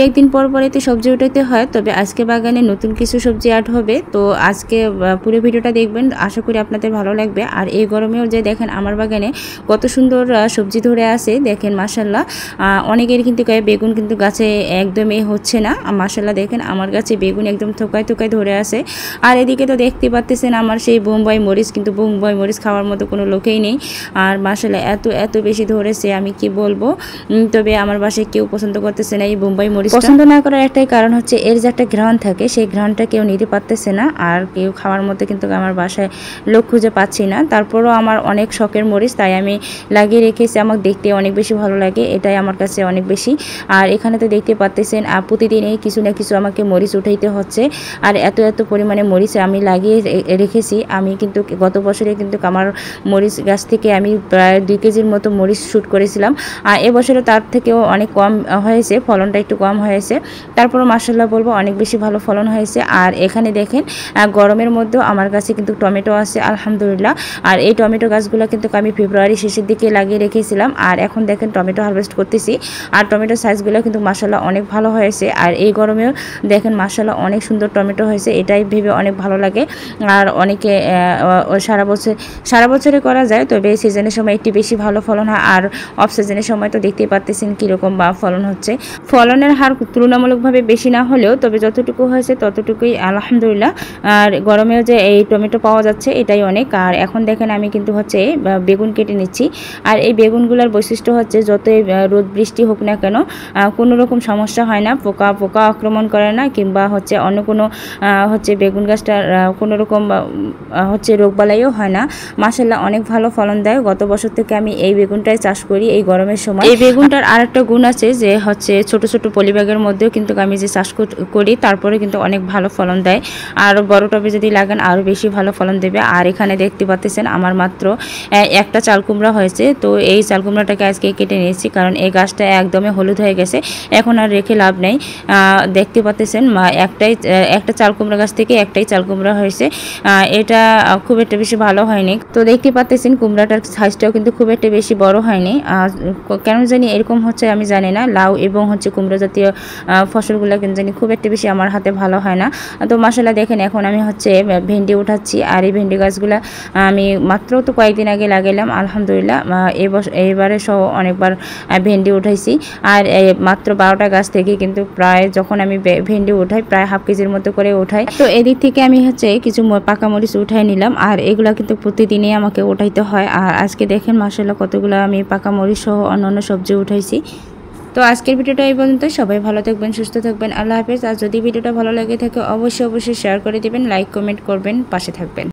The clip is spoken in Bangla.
একদিন পর পরই তো সবজি উঠাতে হয়, তবে আজকে বাগানে নতুন কিছু সবজি অ্যাড হবে। তো আজকে পুরো ভিডিওটা দেখবেন, আশা করি আপনাদের ভালো লাগবে। আর এই গরমেও যে দেখেন আমার বাগানে কত সুন্দর সবজি ধরে আছে, দেখেন মাশাল্লাহ। অনেকের কিন্তু বেগুন কিন্তু গাছে একদমই হচ্ছে না, মাশাল্লাহ দেখেন আমার গাছে বেগুন একদম থোকায় থোকায় ধরে আছে। আর এদিকে তো দেখতে পাচ্ছেন আমার সেই বোম্বাই মরিচ, কিন্তু বোম্বাই মরিচ খাওয়ার মতো কোনো লোকেই নেই। আর মাশাল্লাহ এত বেশি ধরেছে আমি কি বলবো। তবে আমার বাসায় কেউ পছন্দ করতেছে না এই বোম্বাই মরিচ। পছন্দ না করার একটাই কারণ হচ্ছে এর যে একটা ঘ্রাণ থাকে, সেই ঘ্রাণটা কেউ নিতে পারতেছে না, আর কেউ খাওয়ার মতো কিন্তু আমার বাসায় লোক খুঁজে পাচ্ছি না। তারপরও আমার অনেক শখের মরিচ, তাই আমি লাগিয়ে রেখেছি। আমার দেখতে অনেক বেশি ভালো লাগে, এটাই আমার কাছে অনেক বেশি। আর এখানে তো দেখতে পাচ্ছেন প্রতিদিনই কিছু না কিছু আমাকে মরিচ উঠাইতে হচ্ছে। আর এত পরিমাণে মরিচ আমি লাগিয়ে রেখেছি। আমি কিন্তু গত বছরে কিন্তু আমার মরিচ গাছ থেকে আমি প্রায় 2 কেজির মতো মরিচ শ্যুট করেছিলাম। আর এবছরে তার থেকেও অনেক কম হয়েছে, ফলনটা একটু কম হয়েছে। তারপরও মাশাআল্লাহ বলবো অনেক বেশি ভালো ফলন হয়েছে। আর এখানে দেখেন গরমের মধ্যেও আমার কাছে কিন্তু টমেটো আছে আলহামদুলিল্লাহ। আর এই টমেটো গাছগুলো কিন্তু আমি ফেব্রুয়ারি শেষের দিকে লাগিয়ে রেখেছিলাম। আর এখন দেখেন টমেটো হারভেস্ট করতেছি। আর টমেটো সাইজগুলো কিন্তু মাশাআল্লাহ অনেক ভালো হয়েছে। আর এই গরমেও দেখেন মাশাআল্লাহ অনেক সুন্দর টমেটো হয়েছে, এটাই ভেবে অনেক ভালো লাগে। আর অনেকে সারা বছরে করা যায়, তবে এই সিজনের সময় একটু বেশি ভালো ফলন হয়। আর অফ সিজনের সময় তো দেখতেই পাচ্ছেন কীরকম বা ফলন হচ্ছে। ফলনের হার তুলনামূলকভাবে বেশি না হলেও তবে যতটুকু হয়েছে ততটুকুই আলহামদুলিল্লাহ। আর গরমেও যে এই টমেটো পাওয়া যাচ্ছে এটাই অনেক। আর এখন দেখেন আমি কিন্তু হচ্ছে বেগুন কেটে নিচ্ছি। আর এই বেগুনগুলোর বৈশিষ্ট্য হচ্ছে যতই রোদ বৃষ্টি হোক না কেন কোনো রকম সমস্যা হয় না, পোকা আক্রমণ করে না, কিংবা হচ্ছে অন্য কোনো হচ্ছে বেগুন গাছটার কোনো রকম হচ্ছে রোগবালাইও হয় না। মাশাআল্লাহ অনেক ভালো ফলন দেয়। গত বছর থেকে আমি এই বেগুনটাই চাষ করি এই গরমের সময়। এই বেগুনটার আরেকটা গুণ আছে যে হচ্ছে ছোট ছোট পলিব্যাগের মধ্যেও কিন্তু আমি যে চাষ করি তারপরে কিন্তু অনেক ভালো ফলন দেয়। আর বড় টবে যদি লাগান আরও বেশি ভালো ফলন দেবে। আর এখানে দেখতে পাচ্ছেন আমার মাত্র একটা চাল কুমড়া হয়েছে। তো এই চাল কুমড়াটাকে আজকে কেটে নিয়েছি, কারণ এই গাছটা একদমই হলুদ হয়ে গেছে, এখন আর রেখে লাভ নেই। দেখতে পাচ্ছেন একটা চাল কুমড়া গাছ থেকে একটাই চাল কুমড়া হয়েছে। এটা খুব একটা বেশি ভালো হয়নি। তো দেখতে পাচ্ছেন কুমড়াটার সাইজটাও কিন্তু খুব একটা বেশি বড় হয়নি। কেন জানি এরকম হচ্ছে আমি জানি না। লাউ এবং হচ্ছে কুমড়া জাতীয় ফসলগুলো কিন্তু জানি খুব একটা বেশি আমার হাতে ভালো হয় না। তো মাশাআল্লাহ দেখেন এখন আমি হচ্ছে ভেন্ডি উঠাচ্ছি। আর এই ভেন্ডি গাছগুলো আমি মাত্র তো কয়েকদিন আগে লাগাইলাম আলহামদুলিল্লাহ। এইবারে সহ অনেকবার ভেন্ডি উঠাইছি। আর মাত্র 12টা গাছ থেকে কিন্তু প্রায় যখন আমি ভেন্ডি উঠাই প্রায় হাফ কেজির মতো করে উঠাই। তো এদিক থেকে আমি হচ্ছে কিছু পাকা মরিচ উঠাই নিলাম। আর এগুলা কিন্তু প্রতিদিনই আমাকে উঠাইতে হয়। আর আজকে দেখেন মাশাআল্লাহ কতগুলো আমি পাকা মরিচ সহ অন্যান্য সবজি উঠাইছি। তো আজকের ভিডিওটা এই পর্যন্ত। সবাই ভালো থাকবেন, সুস্থ থাকবেন, আল্লাহ হাফেজ। আর যদি ভিডিওটা ভালো লাগে থাকে অবশ্যই শেয়ার করে দিবেন, লাইক কমেন্ট করবেন, পাশে থাকবেন।